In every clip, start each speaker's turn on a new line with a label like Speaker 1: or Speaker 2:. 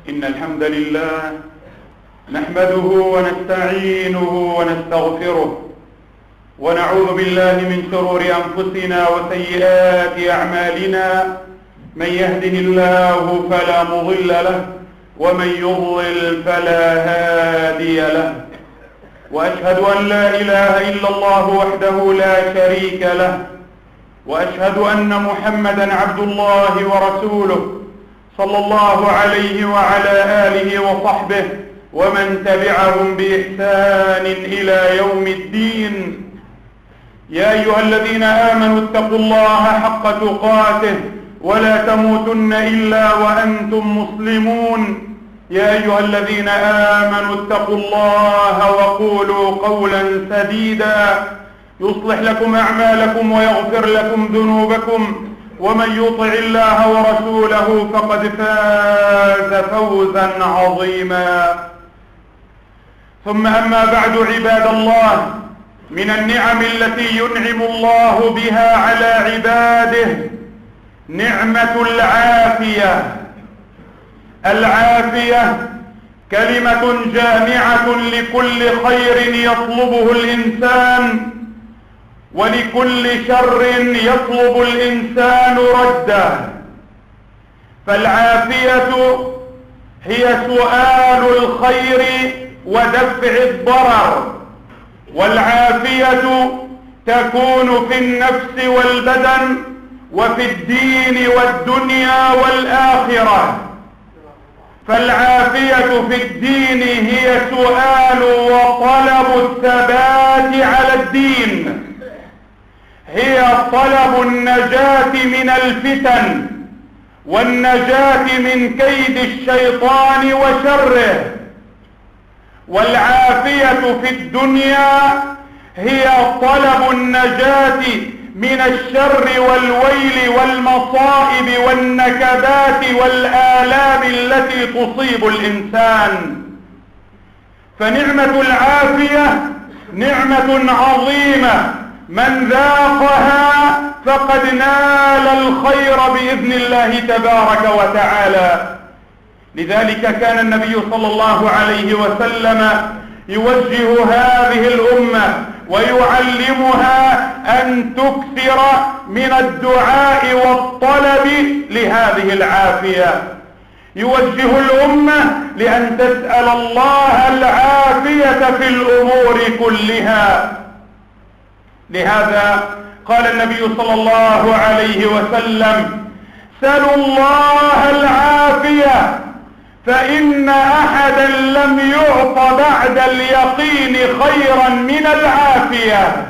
Speaker 1: إن الحمد لله نحمده ونستعينه ونستغفره ونعوذ بالله من شرور أنفسنا وسيئات أعمالنا. من يهده الله فلا مضل له ومن يضلل فلا هادي له، وأشهد أن لا إله إلا الله وحده لا شريك له، وأشهد أن محمدا عبد الله ورسوله صلى الله عليه وعلى آله وصحبه ومن تبعهم بإحسان إلى يوم الدين. يا أيها الذين آمنوا اتقوا الله حق تقاته ولا تموتن إلا وأنتم مسلمون. يا أيها الذين آمنوا اتقوا الله وقولوا قولا سديدا يصلح لكم أعمالكم ويغفر لكم ذنوبكم، ومن يطع الله ورسوله فقد فاز فوزا عظيما. ثم أما بعد، عباد الله، من النعم التي ينعم الله بها على عباده نعمة العافية. العافية كلمة جامعة لكل خير يطلبه الإنسان ولكل شر يطلب الإنسان رده. فالعافية هي سؤال الخير ودفع الضرر، والعافية تكون في النفس والبدن وفي الدين والدنيا والآخرة. فالعافية في الدين هي سؤال وطلب الثبات على الدين، هي طلب النجاة من الفتن والنجاة من كيد الشيطان وشره. والعافية في الدنيا هي طلب النجاة من الشر والويل والمصائب والنكبات والآلام التي تصيب الإنسان. فنعمة العافية نعمة عظيمة، من ذاقها فقد نال الخير بإذن الله تبارك وتعالى. لذلك كان النبي صلى الله عليه وسلم يوجه هذه الأمة ويعلمها أن تكثر من الدعاء والطلب لهذه العافية. يوجه الأمة لأن تسأل الله العافية في الأمور كلها. لهذا قال النبي صلى الله عليه وسلم: سلوا الله العافية، فإن أحدا لم يعط بعد اليقين خيرا من العافية.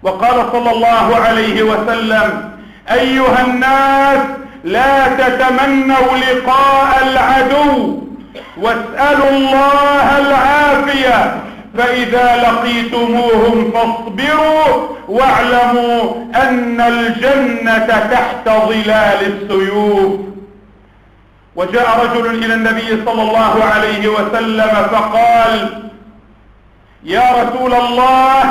Speaker 1: وقال صلى الله عليه وسلم: أيها الناس، لا تتمنوا لقاء العدو واسألوا الله العافية، فإذا لقيتموهم فاصبروا واعلموا أن الجنة تحت ظلال السيوف. وجاء رجل إلى النبي صلى الله عليه وسلم فقال: يا رسول الله،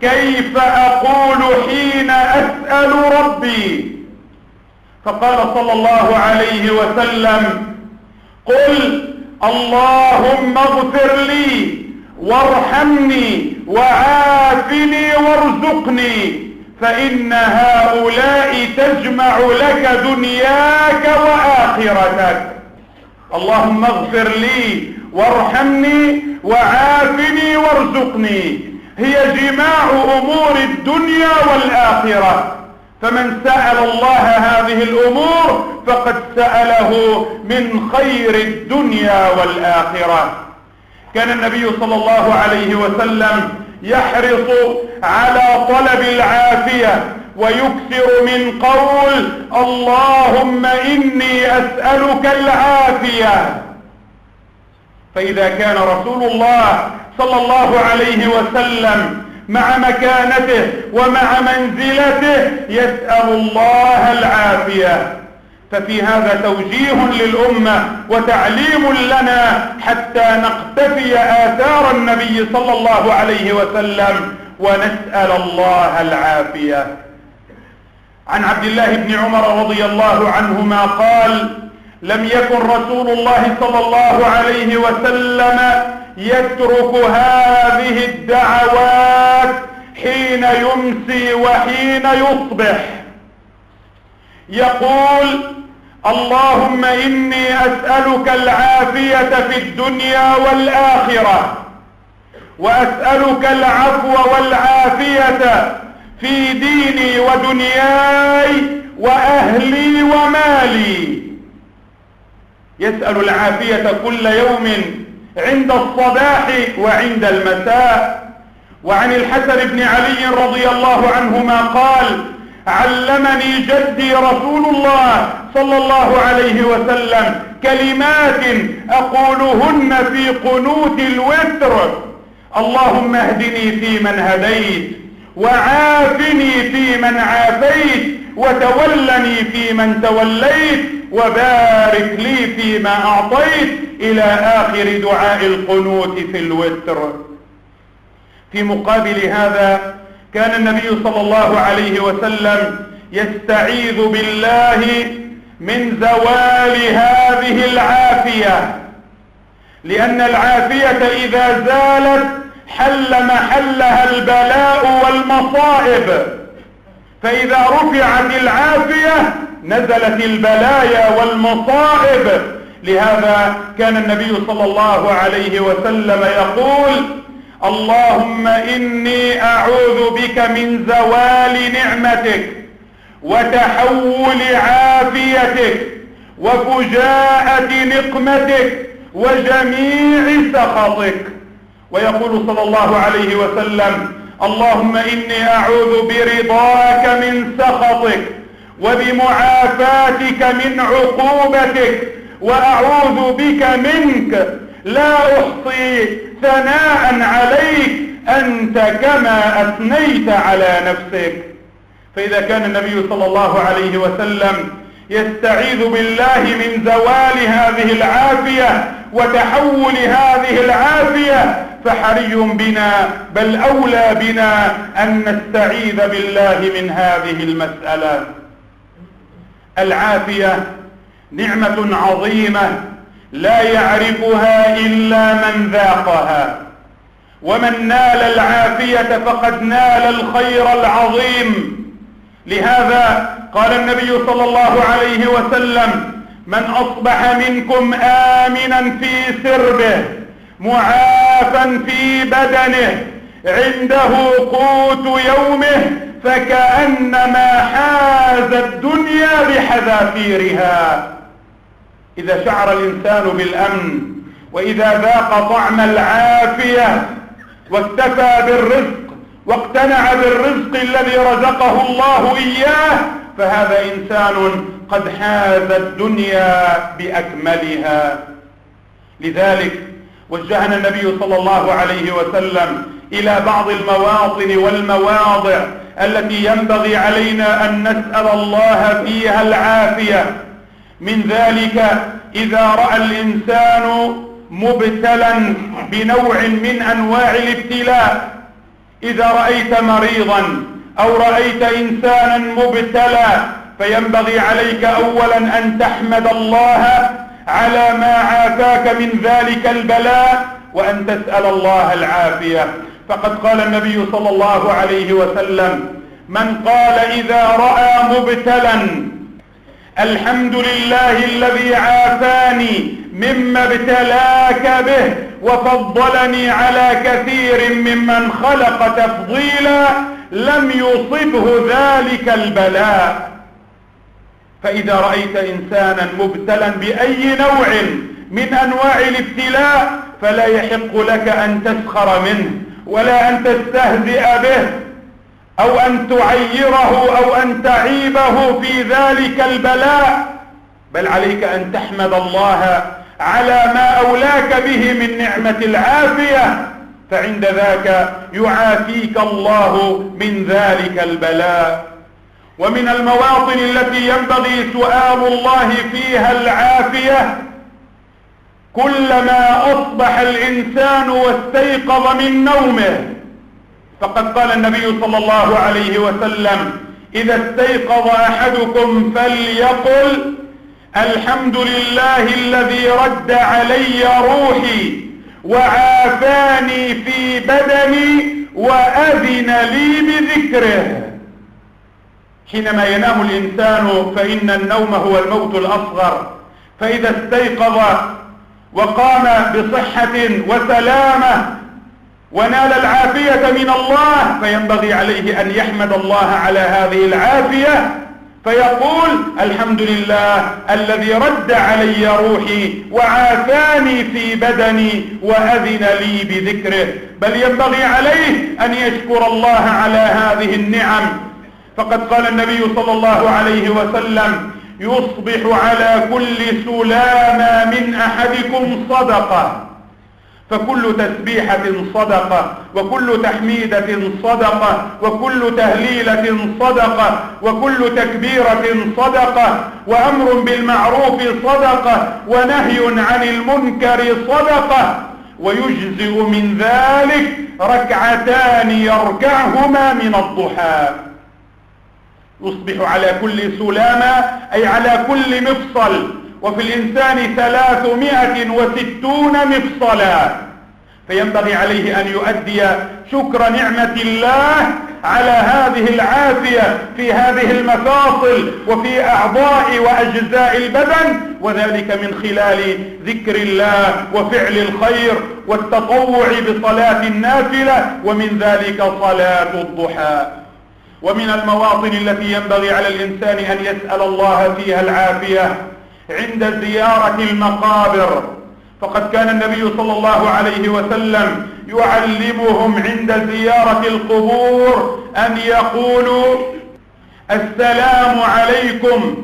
Speaker 1: كيف أقول حين أسأل ربي؟ فقال صلى الله عليه وسلم: قل اللهم اغفر لي وارحمني وعافني وارزقني، فإن هؤلاء تجمع لك دنياك وآخرتك. اللهم اغفر لي وارحمني وعافني وارزقني هي جماع أمور الدنيا والآخرة. فمن سأل الله هذه الأمور فقد سأله من خير الدنيا والآخرة. كان النبي صلى الله عليه وسلم يحرص على طلب العافية ويكثر من قول: اللهم إني أسألك العافية. فإذا كان رسول الله صلى الله عليه وسلم مع مكانته ومع منزلته يسأل الله العافية، ففي هذا توجيه للأمة وتعليم لنا حتى نقتفي آثار النبي صلى الله عليه وسلم ونسأل الله العافية. عن عبد الله بن عمر رضي الله عنهما قال: لم يكن رسول الله صلى الله عليه وسلم يترك هذه الدعوات حين يمسي وحين يصبح. يقول: اللهم إني أسألك العافية في الدنيا والآخرة، وأسألك العفو والعافية في ديني ودنياي وأهلي ومالي. يسأل العافية كل يوم عند الصباح وعند المساء. وعن الحسن بن علي رضي الله عنهما قال: علمني جدي رسول الله صلى الله عليه وسلم كلمات أقولهن في قنوت الوتر: اللهم اهدني فيمن هديت، وعافني فيمن عافيت، وتولني فيمن توليت، وبارك لي فيما أعطيت، إلى آخر دعاء القنوت في الوتر. في مقابل هذا كان النبي صلى الله عليه وسلم يستعيذ بالله من زوال هذه العافية، لأن العافية إذا زالت حل محلها البلاء والمصائب، فإذا رفعت العافية نزلت البلايا والمصائب. لهذا كان النبي صلى الله عليه وسلم يقول: اللهم إني أعوذ بك من زوال نعمتك وتحول عافيتك وفجاءة نقمتك وجميع سخطك. ويقول صلى الله عليه وسلم: اللهم إني أعوذ برضاك من سخطك وبمعافاتك من عقوبتك، وأعوذ بك منك، لا أحصي ثناء عليك أنت كما أثنيت على نفسك. فإذا كان النبي صلى الله عليه وسلم يستعيذ بالله من زوال هذه العافية وتحول هذه العافية، فحري بنا بل أولى بنا أن نستعيذ بالله من هذه المسألة. العافية نعمة عظيمة لا يعرفها إلا من ذاقها، ومن نال العافية فقد نال الخير العظيم. لهذا قال النبي صلى الله عليه وسلم: من أصبح منكم آمنا في سربه معافا في بدنه عنده قوت يومه فكأنما حاز الدنيا بحذافيرها. إذا شعر الإنسان بالأمن، وإذا ذاق طعم العافية، واكتفى بالرزق واقتنع بالرزق الذي رزقه الله إياه، فهذا إنسان قد حاز الدنيا بأكملها. لذلك وجهنا النبي صلى الله عليه وسلم إلى بعض المواطن والمواضع التي ينبغي علينا أن نسأل الله فيها العافية. من ذلك إذا رأى الإنسان مبتلا بنوع من أنواع الابتلاء، إذا رأيت مريضا أو رأيت إنسانا مبتلى، فينبغي عليك أولا أن تحمد الله على ما عافاك من ذلك البلاء، وأن تسأل الله العافية. فقد قال النبي صلى الله عليه وسلم: من قال إذا رأى مبتلا: الحمد لله الذي عافاني مما ابتلاك به وفضلني على كثير ممن خلق تفضيلا، لم يصبه ذلك البلاء. فإذا رأيت إنسانا مبتلا بأي نوع من أنواع الابتلاء فلا يحق لك أن تسخر منه، ولا أن تستهزئ به، أو أن تعيره أو أن تعيبه في ذلك البلاء، بل عليك أن تحمد الله على ما أولاك به من نعمة العافية، فعند ذاك يعافيك الله من ذلك البلاء. ومن المواطن التي ينبغي سؤال الله فيها العافية: كلما أصبح الإنسان واستيقظ من نومه، فقد قال النبي صلى الله عليه وسلم: إذا استيقظ أحدكم فليقل الحمد لله الذي رد علي روحي وعافاني في بدني وأذن لي بذكره. حينما ينام الإنسان فإن النوم هو الموت الأصغر، فإذا استيقظ وقام بصحة وسلامة ونال العافية من الله فينبغي عليه أن يحمد الله على هذه العافية، فيقول الحمد لله الذي رد علي روحي وعافاني في بدني وأذن لي بذكره. بل ينبغي عليه أن يشكر الله على هذه النعم، فقد قال النبي صلى الله عليه وسلم: يصبح على كل سلامة من أحدكم صدقة، فكل تسبيحة صدقة، وكل تحميدة صدقة، وكل تهليلة صدقة، وكل تكبيرة صدقة، وأمر بالمعروف صدقة، ونهي عن المنكر صدقة، ويجزئ من ذلك ركعتان يركعهما من الضحى. يصبح على كل سلامة أي على كل مفصل، وفي الإنسان 360 مفصلا، فينبغي عليه أن يؤدي شكر نعمة الله على هذه العافية في هذه المفاصل وفي أعضاء وأجزاء البدن، وذلك من خلال ذكر الله وفعل الخير والتطوع بصلاة النافلة، ومن ذلك صلاة الضحى. ومن المواطن التي ينبغي على الإنسان أن يسأل الله فيها العافية عند زيارة المقابر، فقد كان النبي صلى الله عليه وسلم يعلمهم عند زيارة القبور أن يقولوا: السلام عليكم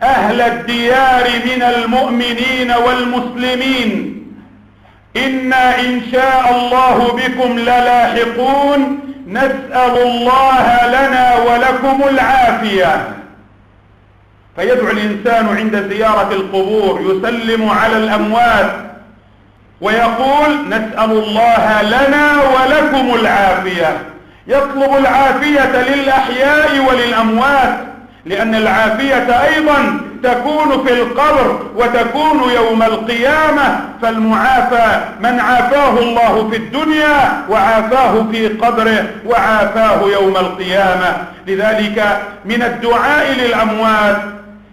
Speaker 1: أهل الديار من المؤمنين والمسلمين، إنا إن شاء الله بكم للاحقون، نسأل الله لنا ولكم العافية. فيدعو الإنسان عند زيارة القبور يسلم على الأموات ويقول: نسأل الله لنا ولكم العافية. يطلب العافية للأحياء وللأموات، لأن العافية أيضا تكون في القبر وتكون يوم القيامة. فالمعافى من عافاه الله في الدنيا وعافاه في قبره وعافاه يوم القيامة. لذلك من الدعاء للأموات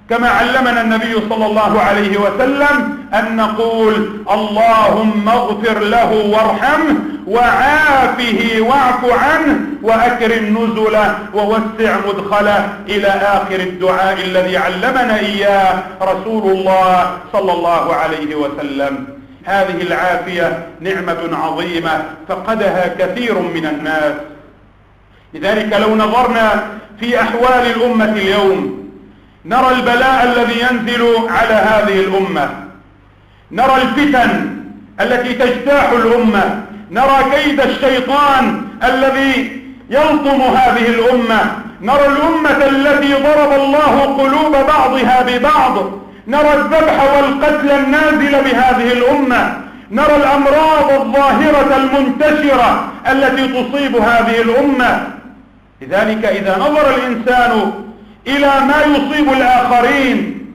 Speaker 1: كما علمنا النبي صلى الله عليه وسلم أن نقول: اللهم اغفر له وارحمه وعافه واعف عنه وأكرم نزله ووسع مدخله، إلى آخر الدعاء الذي علمنا إياه رسول الله صلى الله عليه وسلم. هذه العافية نعمة عظيمة فقدها كثير من الناس. لذلك لو نظرنا في أحوال الأمة اليوم نرى البلاء الذي ينزل على هذه الأمة، نرى الفتن التي تجتاح الأمة، نرى كيد الشيطان الذي يلطم هذه الأمة، نرى الأمة التي ضرب الله قلوب بعضها ببعض، نرى الذبح والقتل النازل بهذه الأمة، نرى الأمراض الظاهرة المنتشرة التي تصيب هذه الأمة. لذلك إذا نظر الإنسان إلى ما يصيب الآخرين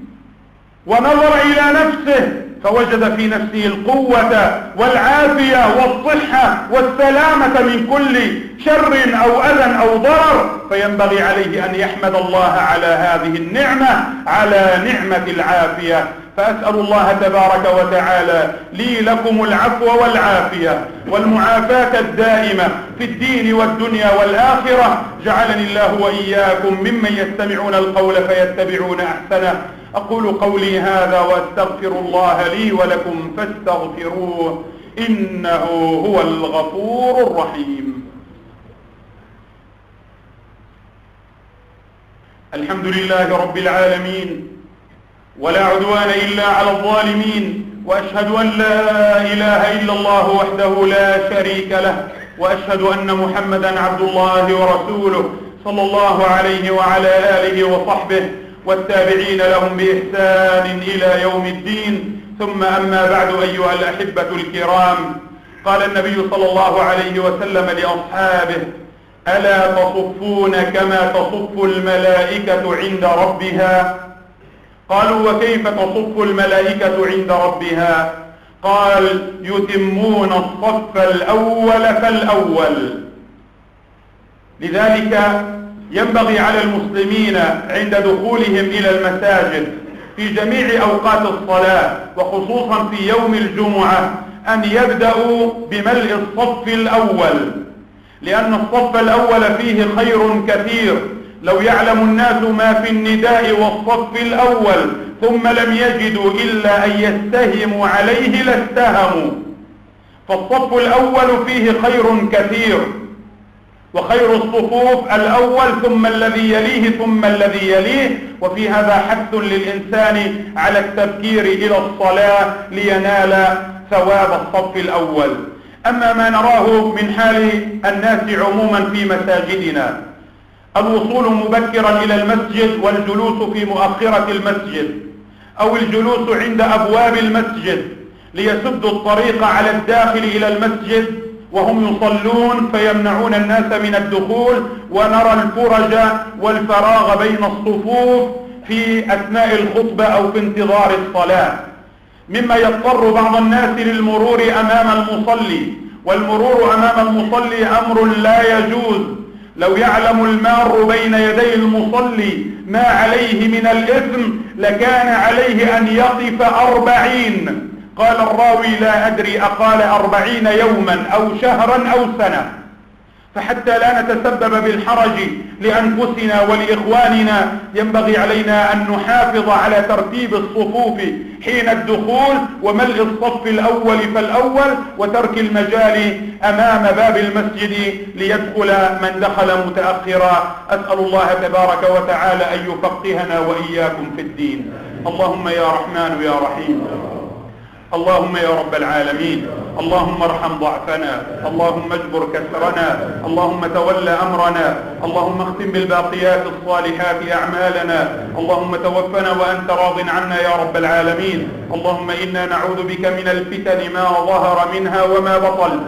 Speaker 1: ونظر إلى نفسه فوجد في نفسه القوة والعافية والصحة والسلامة من كل شر أو أذى أو ضرر، فينبغي عليه أن يحمد الله على هذه النعمة، على نعمة العافية. فأسأل الله تبارك وتعالى لي لكم العفو والعافية والمعافاة الدائمة في الدين والدنيا والآخرة. جعلني الله وإياكم ممن يستمعون القول فيتبعون أحسنه. أقول قولي هذا وأستغفر الله لي ولكم فاستغفروه إنه هو الغفور الرحيم. الحمد لله رب العالمين، ولا عدوان إلا على الظالمين، وأشهد أن لا إله إلا الله وحده لا شريك له، وأشهد أن محمدا عبد الله ورسوله صلى الله عليه وعلى آله وصحبه والتابعين لهم بإحسان إلى يوم الدين. ثم أما بعد، أيها الأحبة الكرام، قال النبي صلى الله عليه وسلم لأصحابه: ألا تصفون كما تصف الملائكة عند ربها؟ قالوا وكيف تصف الملائكة عند ربها؟ قال يتمون الصف الأول فالأول. لذلك ينبغي على المسلمين عند دخولهم إلى المساجد في جميع أوقات الصلاة وخصوصا في يوم الجمعة أن يبدأوا بملء الصف الأول، لأن الصف الأول فيه خير كثير. لو يعلم الناس ما في النداء والصف الأول ثم لم يجدوا إلا أن يستهموا عليه لاستهموا. فالصف الأول فيه خير كثير، وخير الصفوف الأول ثم الذي يليه ثم الذي يليه، وفي هذا حث للإنسان على التبكير إلى الصلاة لينال ثواب الصف الأول. أما ما نراه من حال الناس عموما في مساجدنا، الوصول مبكرا إلى المسجد والجلوس في مؤخرة المسجد، أو الجلوس عند أبواب المسجد ليسدوا الطريق على الداخل إلى المسجد وهم يصلون فيمنعون الناس من الدخول، ونرى الفرج والفراغ بين الصفوف في أثناء الخطبة أو في انتظار الصلاة، مما يضطر بعض الناس للمرور أمام المصلي، والمرور أمام المصلي أمر لا يجوز. لو يعلم المار بين يدي المصلي ما عليه من الإثم لكان عليه أن يقف 40. قال الراوي لا أدري أقال 40 يوما أو شهرا أو سنة. فحتى لا نتسبب بالحرج لأنفسنا ولإخواننا ينبغي علينا أن نحافظ على ترتيب الصفوف حين الدخول وملء الصف الأول فالأول، وترك المجال أمام باب المسجد ليدخل من دخل متأخرا. أسأل الله تبارك وتعالى أن يفقهنا وإياكم في الدين. اللهم يا رحمن يا رحيم، اللهم يا رب العالمين، اللهم ارحم ضعفنا، اللهم اجبر كسرنا، اللهم تول أمرنا، اللهم اختم بالباقيات الصالحات أعمالنا، اللهم توفنا وأنت راض عنا يا رب العالمين. اللهم إنا نعوذ بك من الفتن ما ظهر منها وما بطن،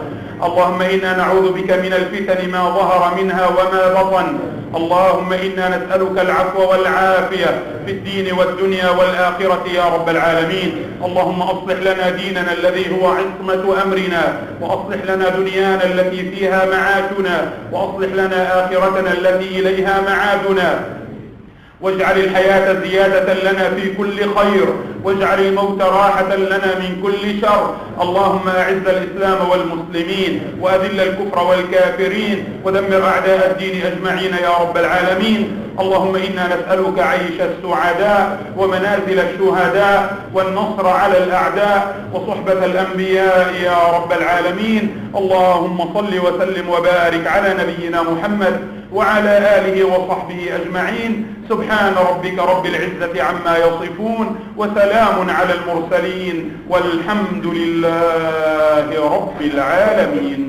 Speaker 1: اللهم إنا نعوذ بك من الفتن ما ظهر منها وما بطن. اللهم إنا نسألك العفو والعافية في الدين والدنيا والآخرة يا رب العالمين. اللهم أصلح لنا ديننا الذي هو عصمة أمرنا، وأصلح لنا دنيانا التي فيها معاشنا، وأصلح لنا آخرتنا التي إليها معادنا، واجعل الحياة زيادة لنا في كل خير، واجعل الموت راحة لنا من كل شر. اللهم أعز الإسلام والمسلمين، وأذل الكفر والكافرين، ودمر أعداء الدين أجمعين يا رب العالمين. اللهم إنا نسألك عيش السعداء ومنازل الشهداء والنصر على الأعداء وصحبة الأنبياء يا رب العالمين. اللهم صل وسلم وبارك على نبينا محمد وعلى آله وصحبه أجمعين. سبحان ربك رب العزة عما يصفون، وسلام على المرسلين، والحمد لله رب العالمين.